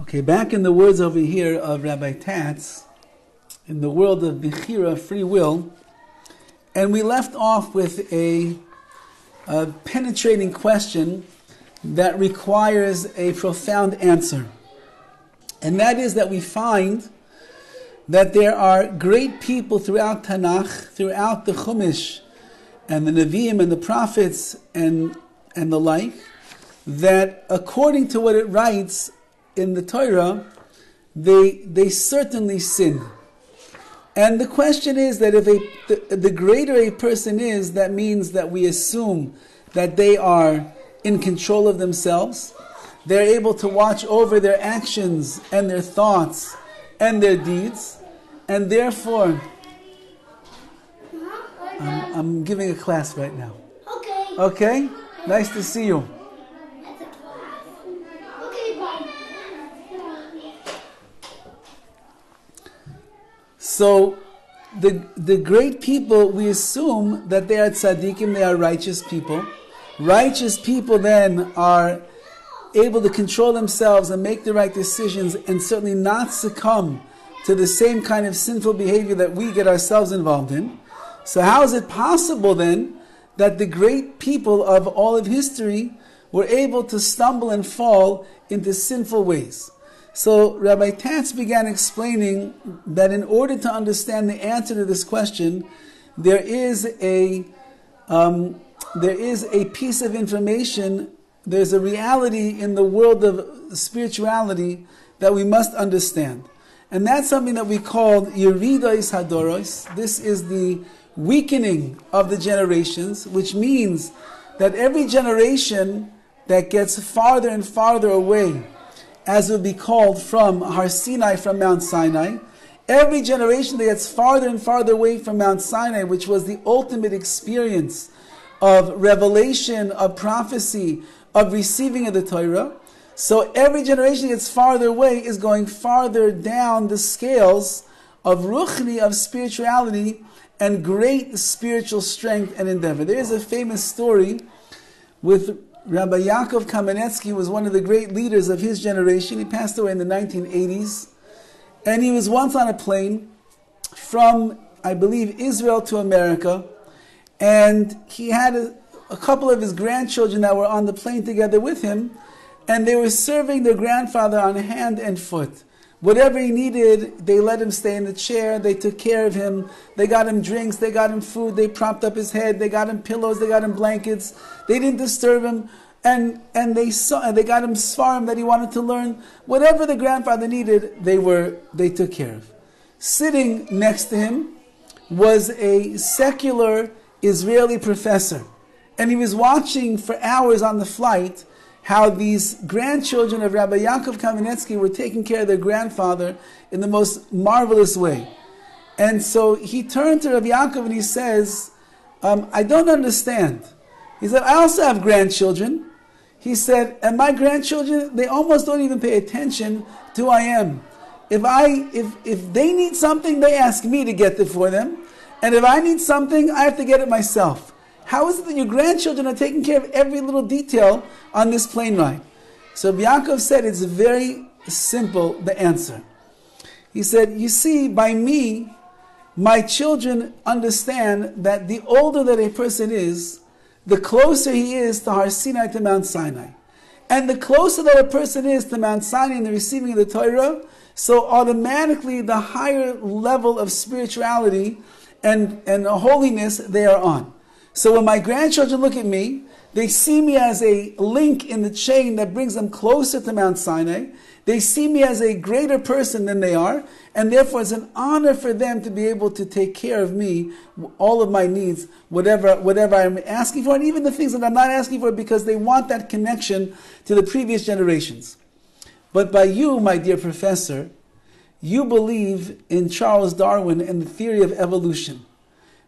Okay, back in the words over here of Rabbi Tatz, in the world of Bechira, free will, and we left off with a penetrating question that requires a profound answer. And that is that we find that there are great people throughout Tanakh, throughout the Chumash, and the Nevi'im and the prophets and the like, that according to what it writes in the Torah, they certainly sin. And the question is that if the greater a person is, that means that we assume that they are in control of themselves. They're able to watch over their actions and their thoughts and their deeds. And therefore, I'm giving a class right now. Okay. Okay? Nice to see you. So, the great people, we assume that they are tzaddikim, they are righteous people. Righteous people then are able to control themselves and make the right decisions and certainly not succumb to the same kind of sinful behavior that we get ourselves involved in. So how is it possible then that the great people of all of history were able to stumble and fall into sinful ways? So Rabbi Tatz began explaining that in order to understand the answer to this question, there is a piece of information, there's a reality in the world of spirituality that we must understand. And that's something that we call Yeridos Hadoros. This is the weakening of the generations, which means that every generation that gets farther and farther away, as would be called from Har Sinai, from Mount Sinai, every generation that gets farther and farther away from Mount Sinai, which was the ultimate experience of revelation, of prophecy, of receiving of the Torah, so every generation that gets farther away is going farther down the scales of ruchni, of spirituality, and great spiritual strength and endeavor. There is a famous story with Rabbi Yaakov Kamenetsky, who was one of the great leaders of his generation. He passed away in the 1980s. And he was once on a plane from, I believe, Israel to America. And he had a couple of his grandchildren that were on the plane together with him. And they were serving their grandfather on hand and foot. Whatever he needed, they let him stay in the chair. They took care of him. They got him drinks. They got him food. They propped up his head. They got him pillows. They got him blankets. They didn't disturb him. And they got him svarim that he wanted to learn. Whatever the grandfather needed, they took care of. Sitting next to him was a secular Israeli professor. And he was watching for hours on the flight how these grandchildren of Rabbi Yaakov Kamenetsky were taking care of their grandfather in the most marvelous way. And so he turned to Rabbi Yaakov and he says, I don't understand. He said, I also have grandchildren. He said, and my grandchildren, they almost don't even pay attention to who I am. If they need something, they ask me to get it for them. And if I need something, I have to get it myself. How is it that your grandchildren are taking care of every little detail on this plane ride? So Yaakov said it's very simple, the answer. He said, you see, by me, my children understand that the older that a person is, the closer he is to Har Sinai, to Mount Sinai. And the closer that a person is to Mount Sinai in the receiving of the Torah, so automatically the higher level of spirituality and holiness they are on. So when my grandchildren look at me, they see me as a link in the chain that brings them closer to Mount Sinai. They see me as a greater person than they are, and therefore it's an honor for them to be able to take care of me, all of my needs, whatever I'm asking for, and even the things that I'm not asking for, because they want that connection to the previous generations. But by you, my dear professor, you believe in Charles Darwin and the theory of evolution,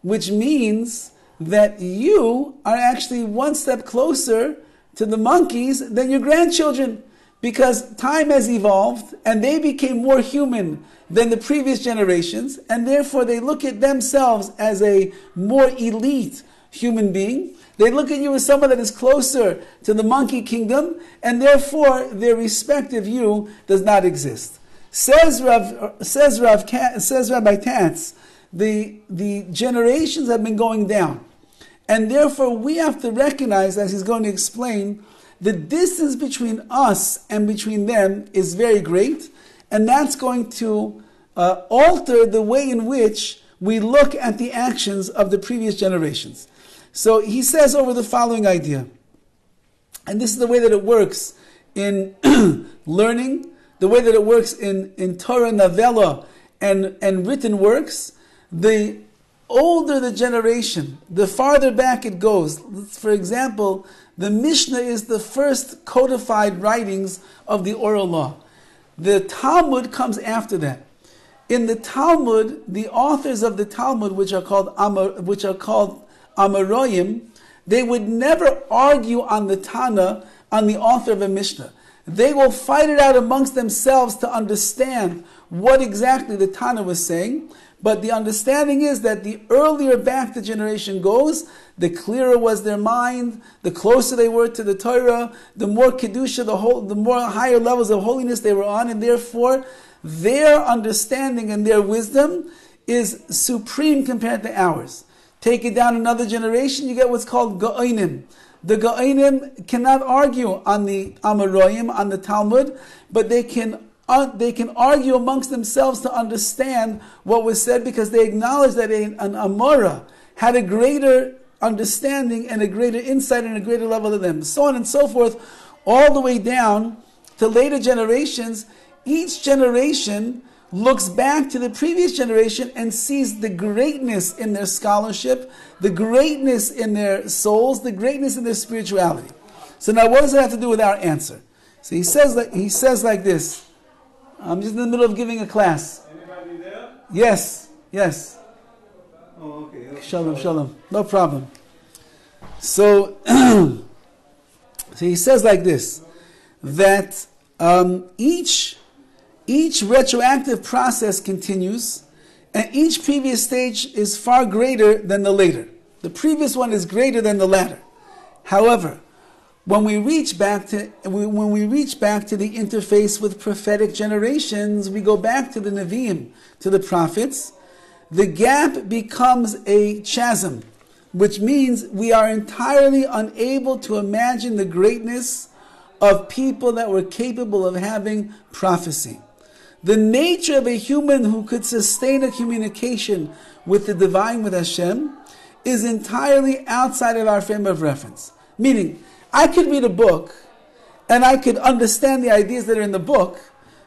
which means that you are actually one step closer to the monkeys than your grandchildren, because time has evolved and they became more human than the previous generations, and therefore they look at themselves as a more elite, human being. They look at you as someone that is closer to the monkey kingdom, and therefore their respective you does not exist. Says Rabbi Tatz, the generations have been going down, and therefore we have to recognize, as he's going to explain, the distance between us and between them is very great, and that's going to alter the way in which we look at the actions of the previous generations. So he says over the following idea, and this is the way that it works in learning, the way that it works in Torah, novella, and written works. The older the generation, the farther back it goes. For example, the Mishnah is the first codified writings of the oral law. The Talmud comes after that. In the Talmud, the authors of the Talmud, which are called Amoraim, they would never argue on the Tana, on the author of a Mishnah. They will fight it out amongst themselves to understand what exactly the Tana was saying. But the understanding is that the earlier back the generation goes, the clearer was their mind, the closer they were to the Torah, the more Kedusha, the more higher levels of holiness they were on, and therefore their understanding and their wisdom is supreme compared to ours. Take it down another generation, you get what's called Ga'onim. The Ga'onim cannot argue on the Amoraim, on the Talmud, but they can argue amongst themselves to understand what was said, because they acknowledge that an Amora had a greater understanding and a greater insight and a greater level than them. So on and so forth, all the way down to later generations. Each generation looks back to the previous generation and sees the greatness in their scholarship, the greatness in their souls, the greatness in their spirituality. So now what does it have to do with our answer? So he says like this. I'm just in the middle of giving a class. Anybody there? Yes. Oh, okay. Shalom. No problem. So, so he says like this, that each retroactive process continues, and each previous stage is far greater than the later. The previous one is greater than the latter. However, when we reach back to the interface with prophetic generations, we go back to the Nevi'im, to the prophets, the gap becomes a chasm, which means we are entirely unable to imagine the greatness of people that were capable of having prophecy. The nature of a human who could sustain a communication with the divine, with Hashem, is entirely outside of our frame of reference. Meaning, I could read a book, and I could understand the ideas that are in the book,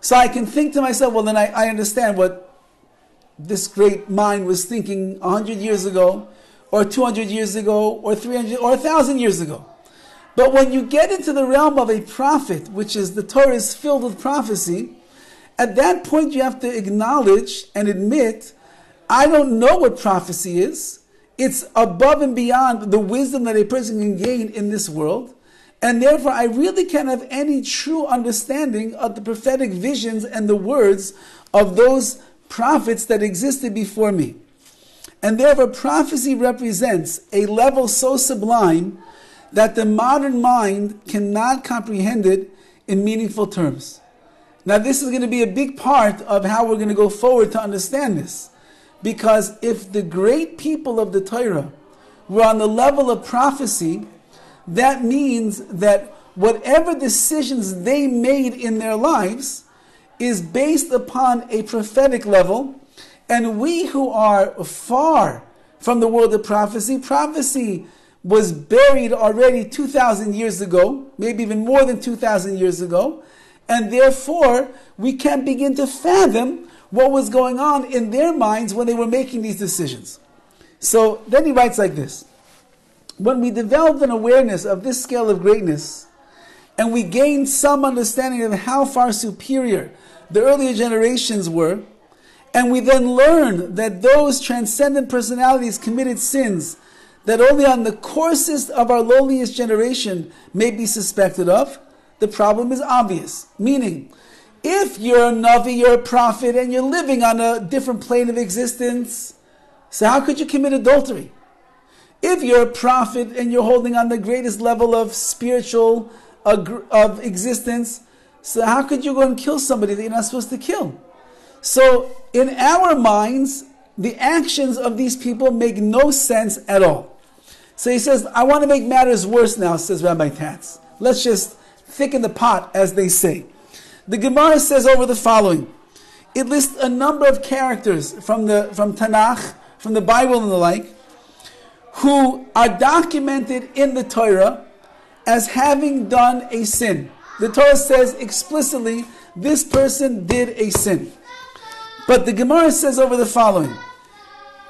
so I can think to myself, well, then I understand what this great mind was thinking 100 years ago, or 200 years ago, or 300, or 1,000 years ago. But when you get into the realm of a prophet, which is the Torah is filled with prophecy, at that point you have to acknowledge and admit, I don't know what prophecy is. It's above and beyond the wisdom that a person can gain in this world. And therefore I really can't have any true understanding of the prophetic visions and the words of those prophets that existed before me. And therefore prophecy represents a level so sublime that the modern mind cannot comprehend it in meaningful terms. Now this is going to be a big part of how we're going to go forward to understand this. Because if the great people of the Torah were on the level of prophecy, that means that whatever decisions they made in their lives is based upon a prophetic level. And we who are far from the world of prophecy, prophecy was buried already 2,000 years ago, maybe even more than 2,000 years ago, and therefore we can't begin to fathom what was going on in their minds when they were making these decisions. So then he writes like this: when we develop an awareness of this scale of greatness, and we gain some understanding of how far superior the earlier generations were, and we then learn that those transcendent personalities committed sins that only on the coarsest of our lowliest generation may be suspected of, the problem is obvious. Meaning, if you're a Navi, you're a prophet, and you're living on a different plane of existence, so how could you commit adultery? If you're a prophet and you're holding on the greatest level of spiritual of existence, so how could you go and kill somebody that you're not supposed to kill? So in our minds, the actions of these people make no sense at all. So he says, I want to make matters worse now, says Rabbi Tatz. Let's just thicken the pot, as they say. The Gemara says over the following. It lists a number of characters from Tanakh, from the Bible and the like, who are documented in the Torah as having done a sin. The Torah says explicitly, this person did a sin. But the Gemara says over the following,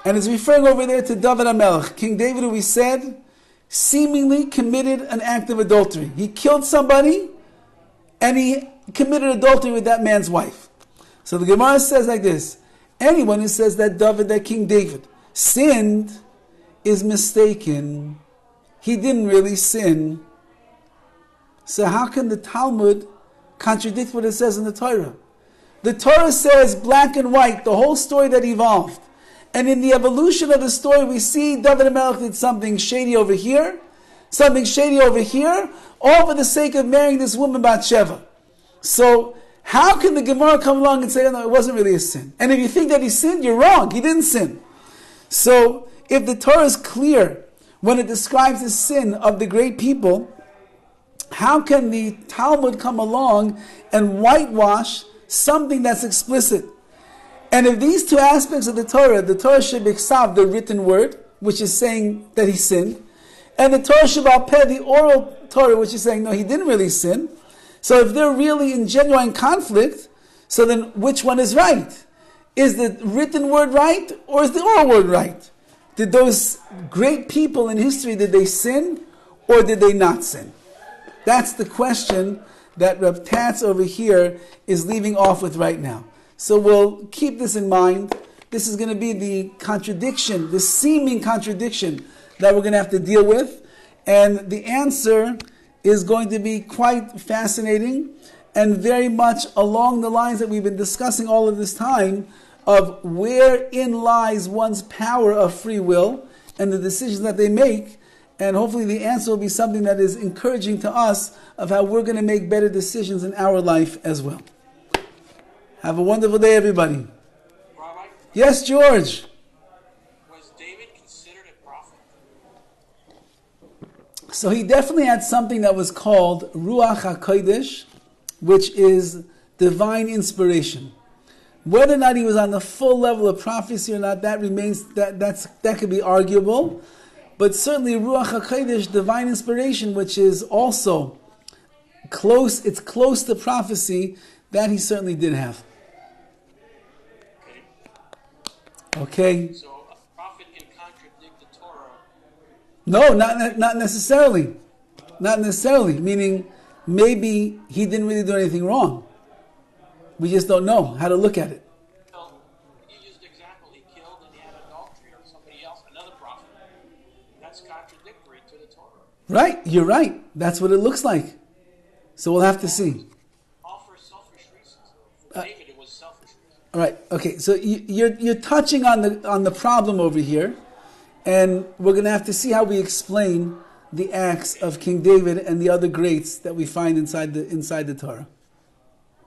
and it's referring over there to Dovid HaMelech, King David, who we said, seemingly committed an act of adultery. He killed somebody, and he committed adultery with that man's wife. So the Gemara says like this, anyone who says that King David, sinned is mistaken. He didn't really sin. So how can the Talmud contradict what it says in the Torah? The Torah says black and white, the whole story that evolved. And in the evolution of the story, we see Dovid HaMelech did something shady over here, something shady over here, all for the sake of marrying this woman Bathsheba. So how can the Gemara come along and say, oh, no, it wasn't really a sin? And if you think that he sinned, you're wrong. He didn't sin. So if the Torah is clear when it describes the sin of the great people, how can the Talmud come along and whitewash something that's explicit? And if these two aspects of the Torah should be the written word, which is saying that he sinned, and the Torah Shabbat Peh, the oral Torah, which is saying, no, he didn't really sin. So if they're really in genuine conflict, so then which one is right? Is the written word right, or is the oral word right? Did those great people in history, did they sin, or did they not sin? That's the question that Reb Tatz over here is leaving off with right now. So we'll keep this in mind. This is going to be the contradiction, the seeming contradiction that we're going to have to deal with. And the answer is going to be quite fascinating and very much along the lines that we've been discussing all of this time of wherein lies one's power of free will and the decisions that they make. And hopefully the answer will be something that is encouraging to us of how we're going to make better decisions in our life as well. Have a wonderful day, everybody. Rabbi? Yes, George. Was David considered a prophet? So he definitely had something that was called Ruach HaKodesh, which is divine inspiration. Whether or not he was on the full level of prophecy or not, that remains that could be arguable. But certainly Ruach HaKodesh, divine inspiration, which is also close, it's close to prophecy, that he certainly did have. Okay. So a prophet can contradict the Torah? No, not necessarily. Not necessarily. Meaning, maybe he didn't really do anything wrong. We just don't know how to look at it. Well, you used the example, he killed and he had adultery or somebody else, another prophet. That's contradictory to the Torah. Right, you're right. That's what it looks like. So we'll have to see. All for selfish reasons. For David, it was selfish reasons. All right. Okay. So you're touching on the problem over here, and we're going to have to see how we explain the acts of King David and the other greats that we find inside the Torah.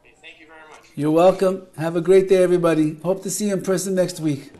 Okay, thank you very much. You're welcome. Have a great day, everybody. Hope to see you in person next week.